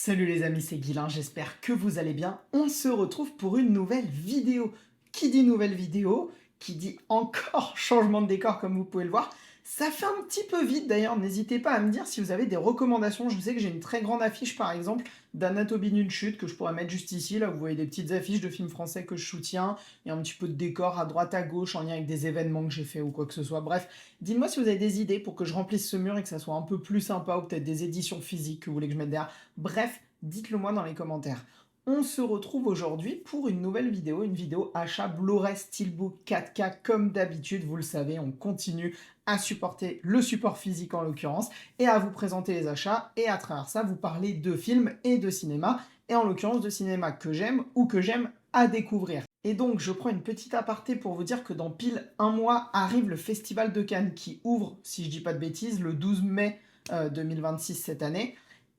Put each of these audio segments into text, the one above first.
Salut les amis, c'est Guilain, j'espère que vous allez bien. On se retrouve pour une nouvelle vidéo. Qui dit nouvelle vidéo, qui dit encore changement de décor comme vous pouvez le voir. Ça fait un petit peu vite d'ailleurs, n'hésitez pas à me dire si vous avez des recommandations. Je sais que j'ai une très grande affiche par exemple d'Anatomie d'une chute que je pourrais mettre juste ici. Là vous voyez des petites affiches de films français que je soutiens. Il y a un petit peu de décor à droite à gauche en lien avec des événements que j'ai fait ou quoi que ce soit. Bref, dites-moi si vous avez des idées pour que je remplisse ce mur et que ça soit un peu plus sympa ou peut-être des éditions physiques que vous voulez que je mette derrière. Bref, dites-le moi dans les commentaires. On se retrouve aujourd'hui pour une nouvelle vidéo, une vidéo achat Blu-ray Steelbook 4K comme d'habitude, vous le savez, on continue à supporter le support physique en l'occurrence et à vous présenter les achats et à travers ça vous parler de films et de cinéma et en l'occurrence de cinéma que j'aime ou que j'aime à découvrir. Et donc je prends une petite aparté pour vous dire que dans pile un mois arrive le Festival de Cannes qui ouvre, si je dis pas de bêtises, le 12 mai 2026 cette année.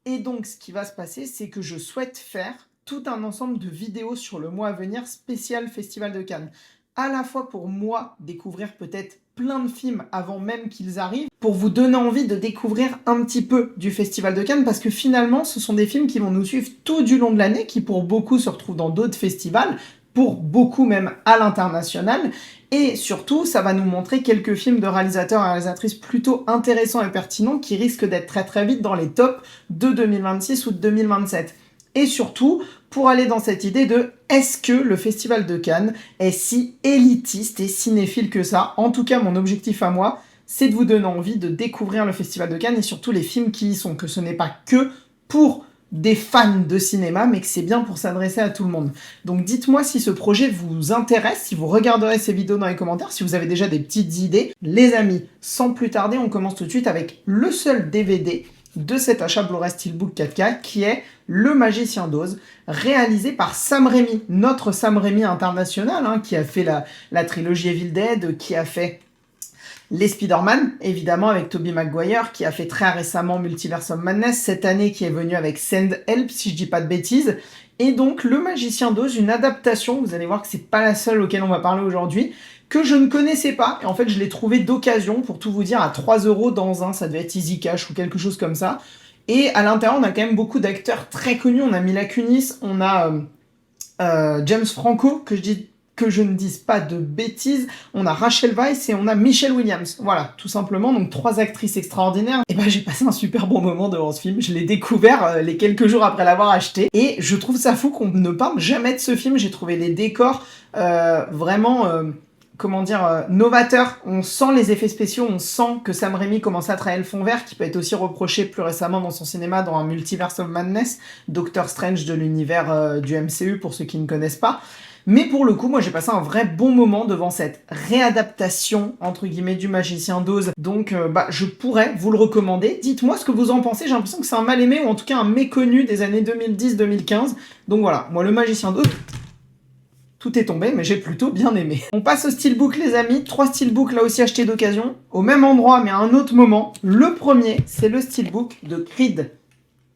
Et donc, ce qui va se passer, c'est que je souhaite faire tout un ensemble de vidéos sur le mois à venir spécial Festival de Cannes. À la fois pour moi, découvrir peut-être plein de films avant même qu'ils arrivent, pour vous donner envie de découvrir un petit peu du Festival de Cannes, parce que finalement, ce sont des films qui vont nous suivre tout du long de l'année, qui pour beaucoup se retrouvent dans d'autres festivals, pour beaucoup même à l'international. Et surtout, ça va nous montrer quelques films de réalisateurs et réalisatrices plutôt intéressants et pertinents qui risquent d'être très très vite dans les tops de 2026 ou de 2027. Et surtout, pour aller dans cette idée de est-ce que le Festival de Cannes est si élitiste et cinéphile que ça? En tout cas, mon objectif à moi, c'est de vous donner envie de découvrir le Festival de Cannes et surtout les films qui y sont, que ce n'est pas que pour des fans de cinéma, mais que c'est bien pour s'adresser à tout le monde. Donc dites-moi si ce projet vous intéresse, si vous regarderez ces vidéos dans les commentaires, si vous avez déjà des petites idées. Les amis, sans plus tarder, on commence tout de suite avec le seul DVD de cet achat Blu-ray Steelbook 4K, qui est Le Magicien d'Oz, réalisé par Sam Raimi, notre Sam Raimi international, hein, qui a fait la trilogie Evil Dead, qui a fait les Spider-Man, évidemment, avec Tobey Maguire, qui a fait très récemment Multiverse of Madness, cette année qui est venu avec Send Help, si je dis pas de bêtises. Et donc, Le Magicien d'Oz, une adaptation, vous allez voir que c'est pas la seule auquel on va parler aujourd'hui, que je ne connaissais pas. Et en fait, je l'ai trouvé d'occasion, pour tout vous dire, à 3 € dans un, ça devait être Easy Cash ou quelque chose comme ça. Et à l'intérieur, on a quand même beaucoup d'acteurs très connus. On a Mila Kunis, on a James Franco, que je ne dise pas de bêtises, on a Rachel Weisz et on a Michelle Williams. Voilà, tout simplement, donc 3 actrices extraordinaires. Et ben j'ai passé un super bon moment devant ce film, je l'ai découvert les quelques jours après l'avoir acheté, et je trouve ça fou qu'on ne parle jamais de ce film. J'ai trouvé les décors vraiment... novateur. On sent les effets spéciaux, on sent que Sam Raimi commence à travailler le fond vert, qui peut être aussi reproché plus récemment dans son cinéma, dans un Multiverse of Madness, Doctor Strange de l'univers du MCU pour ceux qui ne connaissent pas. Mais pour le coup, moi j'ai passé un vrai bon moment devant cette réadaptation, entre guillemets, du Magicien d'Oz. Donc je pourrais vous le recommander. Dites-moi ce que vous en pensez, j'ai l'impression que c'est un mal aimé, ou en tout cas un méconnu des années 2010-2015. Donc voilà, moi le Magicien d'Oz... Tout est tombé, mais j'ai plutôt bien aimé. On passe au steelbook, les amis. 3 steelbooks, là aussi achetés d'occasion. Au même endroit, mais à un autre moment. Le premier, c'est le steelbook de Creed,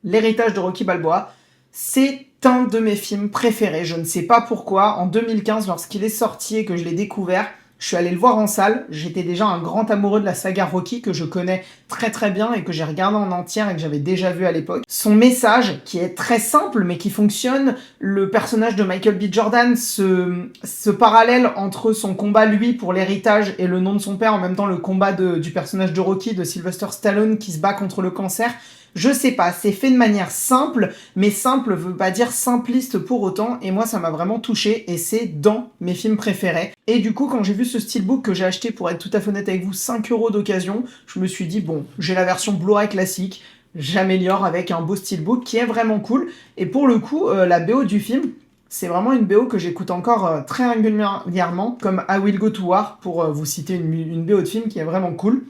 l'héritage de Rocky Balboa. C'est un de mes films préférés. Je ne sais pas pourquoi. En 2015, lorsqu'il est sorti et que je l'ai découvert, je suis allé le voir en salle. J'étais déjà un grand amoureux de la saga Rocky, que je connais très très bien et que j'ai regardé en entière et que j'avais déjà vu à l'époque. Son message, qui est très simple mais qui fonctionne, le personnage de Michael B. Jordan, ce parallèle entre son combat lui pour l'héritage et le nom de son père, en même temps le combat du personnage de Rocky, de Sylvester Stallone, qui se bat contre le cancer. Je sais pas, c'est fait de manière simple, mais simple veut pas dire simpliste pour autant, et moi ça m'a vraiment touché, et c'est dans mes films préférés. Et du coup, quand j'ai vu ce steelbook que j'ai acheté, pour être tout à fait honnête avec vous, 5 € d'occasion, je me suis dit, bon, j'ai la version Blu-ray classique, j'améliore avec un beau steelbook qui est vraiment cool, et pour le coup, la BO du film, c'est vraiment une BO que j'écoute encore très régulièrement, comme I Will Go to War, pour vous citer une BO de film qui est vraiment cool.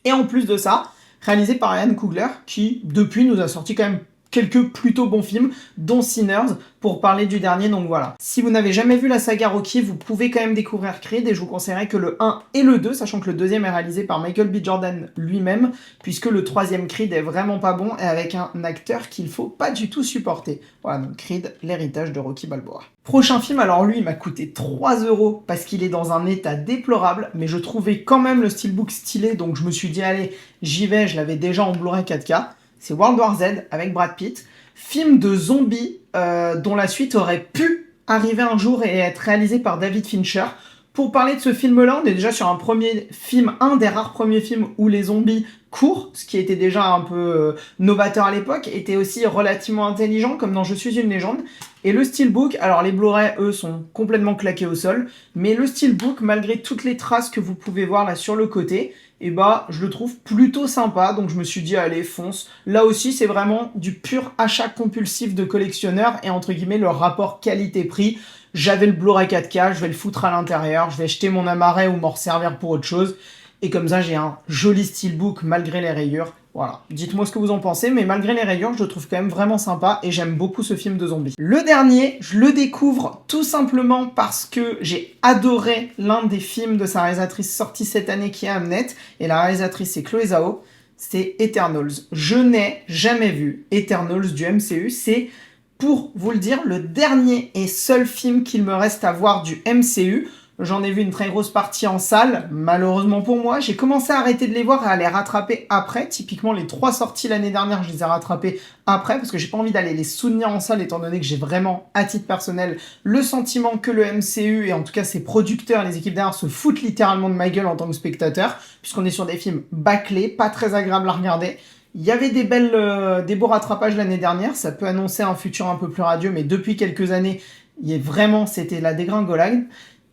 Et en plus de ça, réalisé par Ryan Coogler, qui, depuis, nous a sorti quand même quelques plutôt bons films, dont Sinners, pour parler du dernier, donc voilà. Si vous n'avez jamais vu la saga Rocky, vous pouvez quand même découvrir Creed, et je vous conseillerais que le 1 et le 2, sachant que le deuxième est réalisé par Michael B. Jordan lui-même, puisque le troisième Creed est vraiment pas bon, et avec un acteur qu'il faut pas du tout supporter. Voilà, donc Creed, l'héritage de Rocky Balboa. Prochain film, alors lui, il m'a coûté 3 €, parce qu'il est dans un état déplorable, mais je trouvais quand même le steelbook stylé, donc je me suis dit, allez, j'y vais, je l'avais déjà en Blu-ray 4K. C'est World War Z avec Brad Pitt. film de zombies dont la suite aurait pu arriver un jour et être réalisée par David Fincher. Pour parler de ce film-là, on est déjà sur un premier film, un des rares premiers films où les zombies courent, ce qui était déjà un peu novateur à l'époque, était aussi relativement intelligent, comme dans Je suis une légende. Et le steelbook, alors les Blu-ray, eux, sont complètement claqués au sol, mais le steelbook, malgré toutes les traces que vous pouvez voir là sur le côté, et bah, je le trouve plutôt sympa, donc je me suis dit, allez, fonce. Là aussi, c'est vraiment du pur achat compulsif de collectionneur, et entre guillemets, le rapport qualité-prix. J'avais le Blu-ray 4K, je vais le foutre à l'intérieur, je vais jeter mon amaret ou m'en resservir pour autre chose. Et comme ça, j'ai un joli steelbook malgré les rayures. Voilà, dites-moi ce que vous en pensez, mais malgré les rayures, je le trouve quand même vraiment sympa et j'aime beaucoup ce film de zombies. Le dernier, je le découvre tout simplement parce que j'ai adoré l'un des films de sa réalisatrice sorti cette année qui est Hamnet, et la réalisatrice c'est Chloé Zhao, c'est Eternals. Je n'ai jamais vu Eternals du MCU, c'est, pour vous le dire, le dernier et seul film qu'il me reste à voir du MCU. J'en ai vu une très grosse partie en salle, malheureusement pour moi. J'ai commencé à arrêter de les voir et à les rattraper après. Typiquement, les 3 sorties l'année dernière, je les ai rattrapées après parce que j'ai pas envie d'aller les soutenir en salle étant donné que j'ai vraiment, à titre personnel, le sentiment que le MCU et en tout cas ses producteurs et les équipes derrière se foutent littéralement de ma gueule en tant que spectateur puisqu'on est sur des films bâclés, pas très agréables à regarder. Il y avait des beaux rattrapages l'année dernière, ça peut annoncer un futur un peu plus radieux, mais depuis quelques années, c'était la dégringolade.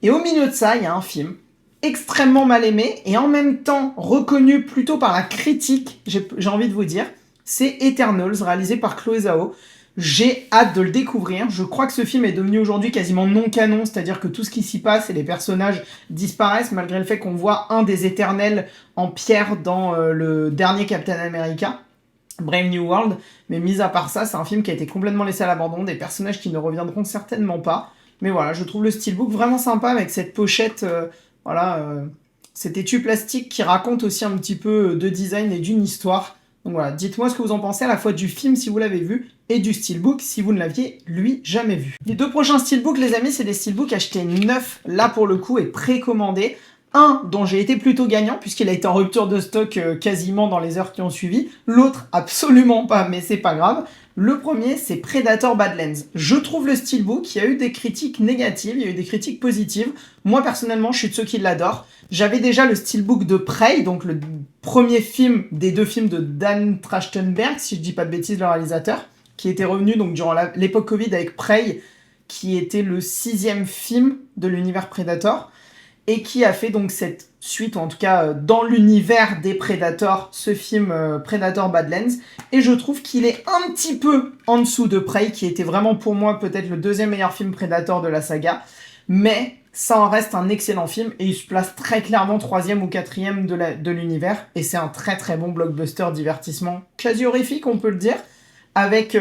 Et au milieu de ça, il y a un film extrêmement mal aimé et en même temps reconnu plutôt par la critique, j'ai envie de vous dire, c'est Eternals, réalisé par Chloé Zhao. J'ai hâte de le découvrir. Je crois que ce film est devenu aujourd'hui quasiment non canon, c'est-à-dire que tout ce qui s'y passe et les personnages disparaissent, malgré le fait qu'on voit un des éternels en pierre dans le dernier Captain America, Brave New World. Mais mis à part ça, c'est un film qui a été complètement laissé à l'abandon, des personnages qui ne reviendront certainement pas. Mais voilà, je trouve le steelbook vraiment sympa avec cette pochette, cet étui plastique qui raconte aussi un petit peu de design et d'une histoire. Donc voilà, dites-moi ce que vous en pensez à la fois du film si vous l'avez vu et du steelbook si vous ne l'aviez, lui, jamais vu. Les 2 prochains steelbooks, les amis, c'est des steelbooks achetés neufs, là pour le coup, et précommandés. Un dont j'ai été plutôt gagnant puisqu'il a été en rupture de stock quasiment dans les heures qui ont suivi. L'autre, absolument pas, mais c'est pas grave. Le premier, c'est Predator Badlands. Je trouve le steelbook, il y a eu des critiques négatives, il y a eu des critiques positives. Moi, personnellement, je suis de ceux qui l'adorent. J'avais déjà le steelbook de Prey, donc le premier film des 2 films de Dan Trachtenberg, si je dis pas de bêtises, le réalisateur, qui était revenu donc durant l'époque Covid avec Prey, qui était le 6e film de l'univers Predator, et qui a fait donc cette suite, ou en tout cas dans l'univers des Predators, ce film Predator Badlands. Et je trouve qu'il est un petit peu en dessous de Prey, qui était vraiment pour moi peut-être le 2e meilleur film Predator de la saga. Mais ça en reste un excellent film, et il se place très clairement 3e ou 4e de l'univers. Et c'est un très très bon blockbuster divertissement, quasi horrifique on peut le dire, avec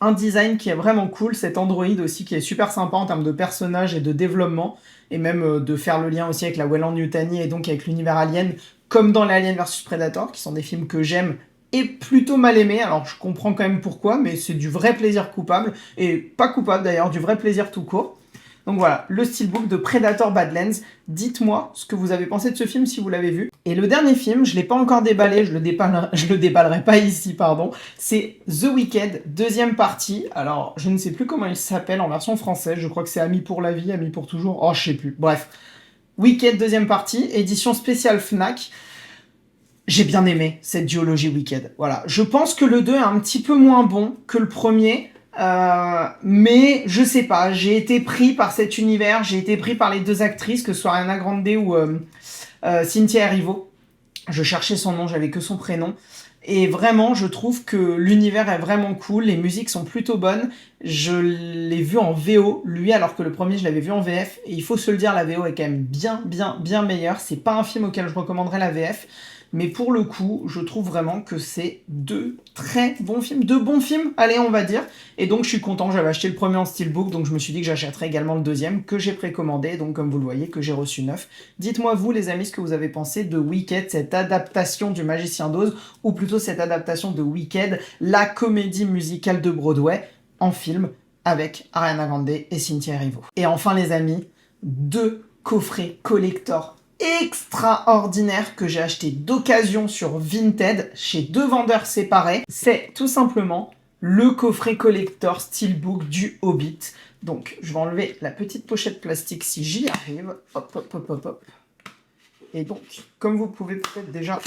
un design qui est vraiment cool, cet Android aussi qui est super sympa en termes de personnages et de développement, et même de faire le lien aussi avec la Weyland-Yutani et donc avec l'univers Alien, comme dans les Alien vs Predator, qui sont des films que j'aime et plutôt mal aimés. Alors je comprends quand même pourquoi, mais c'est du vrai plaisir coupable, et pas coupable d'ailleurs, du vrai plaisir tout court. Donc voilà, le steelbook de Predator Badlands. Dites-moi ce que vous avez pensé de ce film si vous l'avez vu. Et le dernier film, je ne l'ai pas encore déballé, je le déballerai pas ici, pardon. C'est The Wicked, 2e partie. Alors, je ne sais plus comment il s'appelle en version française. Je crois que c'est Amis pour la vie, Amis pour toujours. Oh, je sais plus. Bref. Wicked, 2e partie, édition spéciale Fnac. J'ai bien aimé cette duologie Wicked. Voilà. Je pense que le 2 est un petit peu moins bon que le premier. Mais je sais pas, j'ai été pris par cet univers, j'ai été pris par les 2 actrices, que ce soit Ariana Grande ou Cynthia Erivo. Je cherchais son nom, j'avais que son prénom. Et vraiment, je trouve que l'univers est vraiment cool, les musiques sont plutôt bonnes. Je l'ai vu en VO, lui, alors que le premier, je l'avais vu en VF. Et il faut se le dire, la VO est quand même bien meilleure. C'est pas un film auquel je recommanderais la VF. Mais pour le coup, je trouve vraiment que c'est 2 très bons films. 2 bons films, allez, on va dire. Et donc, je suis content. J'avais acheté le premier en steelbook, donc je me suis dit que j'achèterais également le 2e, que j'ai précommandé, donc comme vous le voyez, que j'ai reçu neuf. Dites-moi, vous, les amis, ce que vous avez pensé de Wicked, cette adaptation du Magicien d'Oz, ou plutôt cette adaptation de Wicked, la comédie musicale de Broadway, en film, avec Ariana Grande et Cynthia Erivo. Et enfin, les amis, 2 coffrets collector extraordinaire que j'ai acheté d'occasion sur Vinted chez 2 vendeurs séparés. C'est tout simplement le coffret collector Steelbook du Hobbit. Donc, je vais enlever la petite pochette plastique si j'y arrive. Hop, hop, hop, hop, hop. Et donc, comme vous pouvez peut-être déjà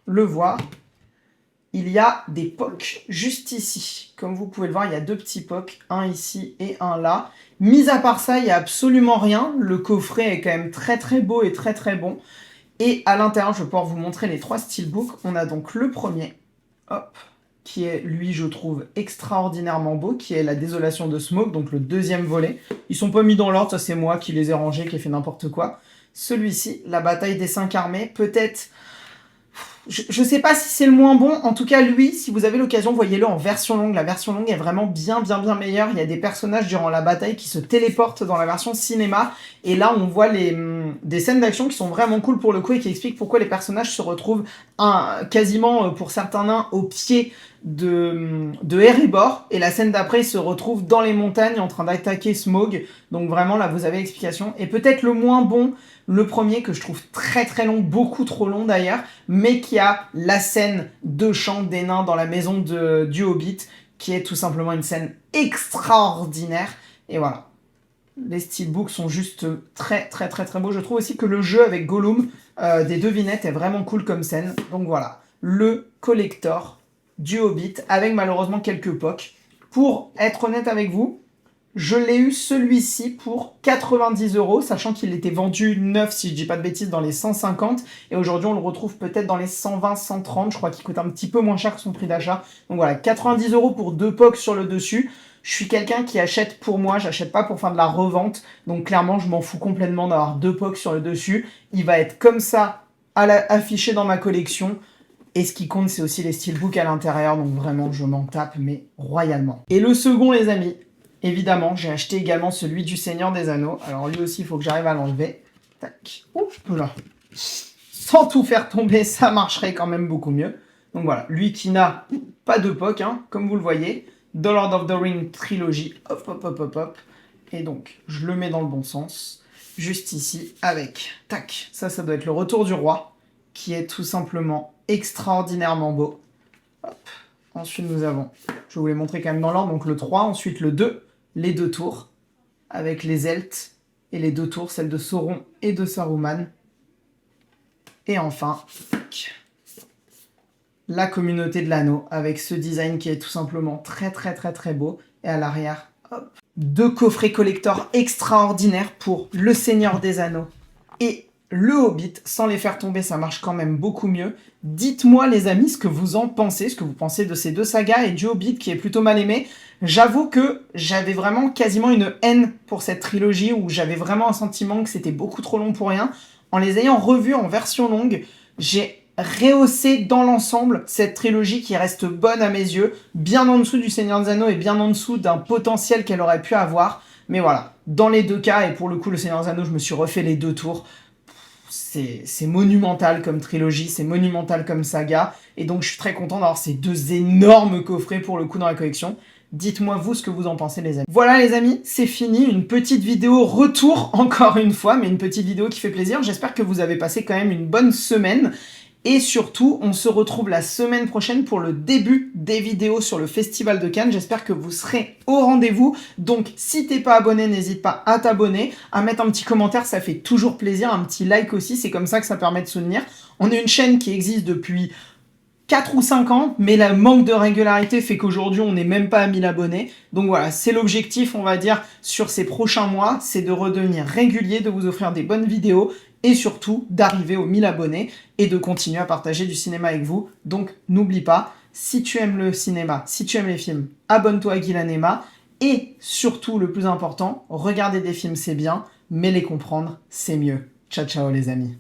le voir, il y a des POC juste ici. Comme vous pouvez le voir, il y a deux petits POC, un ici et un là. Mis à part ça, il n'y a absolument rien. Le coffret est quand même très très beau et très très bon. Et à l'intérieur, je vais pouvoir vous montrer les trois steelbooks. On a donc le premier, hop, qui est, lui, je trouve, extraordinairement beau, qui est La Désolation de Smaug, donc le deuxième volet. Ils sont pas mis dans l'ordre, ça c'est moi qui les ai rangés, qui ai fait n'importe quoi. Celui-ci, La Bataille des 5 armées, peut-être... Je sais pas si c'est le moins bon, en tout cas lui, si vous avez l'occasion, voyez-le en version longue. La version longue est vraiment bien meilleure. Il y a des personnages durant la bataille qui se téléportent dans la version cinéma. Et là, on voit des scènes d'action qui sont vraiment cool pour le coup et qui expliquent pourquoi les personnages se retrouvent quasiment, pour certains nains, au pied de Erebor. Et la scène d'après, ils se retrouvent dans les montagnes en train d'attaquer Smaug. Donc vraiment, là, vous avez l'explication. Et peut-être le moins bon, le premier que je trouve très très long, beaucoup trop long d'ailleurs, mais qui a la scène de chant des nains dans la maison du Hobbit, qui est tout simplement une scène extraordinaire. Et voilà. Les steelbooks sont juste très très très très beaux. Je trouve aussi que le jeu avec Gollum des devinettes est vraiment cool comme scène. Donc voilà, le collector du Hobbit, avec malheureusement quelques POC. Pour être honnête avec vous, je l'ai eu celui-ci pour 90 €, sachant qu'il était vendu neuf, si je dis pas de bêtises, dans les 150. Et aujourd'hui, on le retrouve peut-être dans les 120, 130. Je crois qu'il coûte un petit peu moins cher que son prix d'achat. Donc voilà, 90 € pour deux POC sur le dessus. Je suis quelqu'un qui achète pour moi, j'achète pas pour faire de la revente. Donc clairement, je m'en fous complètement d'avoir deux POC sur le dessus. Il va être comme ça, affiché dans ma collection. Et ce qui compte, c'est aussi les steelbooks à l'intérieur. Donc vraiment, je m'en tape, mais royalement. Et le second, les amis, évidemment, j'ai acheté également celui du Seigneur des Anneaux. Alors lui aussi, il faut que j'arrive à l'enlever. Tac. Ouf, là. Sans tout faire tomber, ça marcherait quand même beaucoup mieux. Donc voilà, lui qui n'a pas de POC, hein, comme vous le voyez. The Lord of the Rings trilogie. Hop, hop, hop, hop, hop. Et donc, je le mets dans le bon sens. Juste ici, avec... Tac. Ça doit être le Retour du Roi, qui est tout simplement extraordinairement beau. Hop. Ensuite, nous avons... Je vais vous les montrer quand même dans l'ordre. Donc le 3, ensuite le 2, les deux tours, avec les Eltes et les deux tours, celle de Sauron et de Saruman. Et enfin, la Communauté de l'Anneau, avec ce design qui est tout simplement très très très très beau. Et à l'arrière, hop, deux coffrets collector extraordinaires pour le Seigneur des Anneaux et le Hobbit. Sans les faire tomber, ça marche quand même beaucoup mieux. Dites-moi les amis ce que vous en pensez, ce que vous pensez de ces deux sagas et du Hobbit qui est plutôt mal aimé. J'avoue que j'avais vraiment quasiment une haine pour cette trilogie où j'avais vraiment un sentiment que c'était beaucoup trop long pour rien. En les ayant revus en version longue, j'ai rehaussé dans l'ensemble cette trilogie qui reste bonne à mes yeux, bien en dessous du Seigneur des Anneaux et bien en dessous d'un potentiel qu'elle aurait pu avoir. Mais voilà, dans les deux cas, et pour le coup le Seigneur des Anneaux, je me suis refait les deux tours. C'est monumental comme trilogie, c'est monumental comme saga, et donc je suis très content d'avoir ces deux énormes coffrets pour le coup dans la collection. Dites-moi vous ce que vous en pensez les amis. Voilà les amis, c'est fini, une petite vidéo retour encore une fois, mais une petite vidéo qui fait plaisir. J'espère que vous avez passé quand même une bonne semaine. Et surtout, on se retrouve la semaine prochaine pour le début des vidéos sur le Festival de Cannes. J'espère que vous serez au rendez-vous. Donc, si t'es pas abonné, n'hésite pas à t'abonner, à mettre un petit commentaire, ça fait toujours plaisir. Un petit like aussi, c'est comme ça que ça permet de soutenir. On est une chaîne qui existe depuis 4 ou 5 ans, mais le manque de régularité fait qu'aujourd'hui, on n'est même pas à 1000 abonnés. Donc voilà, c'est l'objectif, on va dire, sur ces prochains mois, c'est de redevenir régulier, de vous offrir des bonnes vidéos, et surtout d'arriver aux 1000 abonnés et de continuer à partager du cinéma avec vous. Donc n'oublie pas, si tu aimes le cinéma, si tu aimes les films, abonne-toi à Guilanema. Et surtout, le plus important, regarder des films c'est bien, mais les comprendre c'est mieux. Ciao ciao les amis.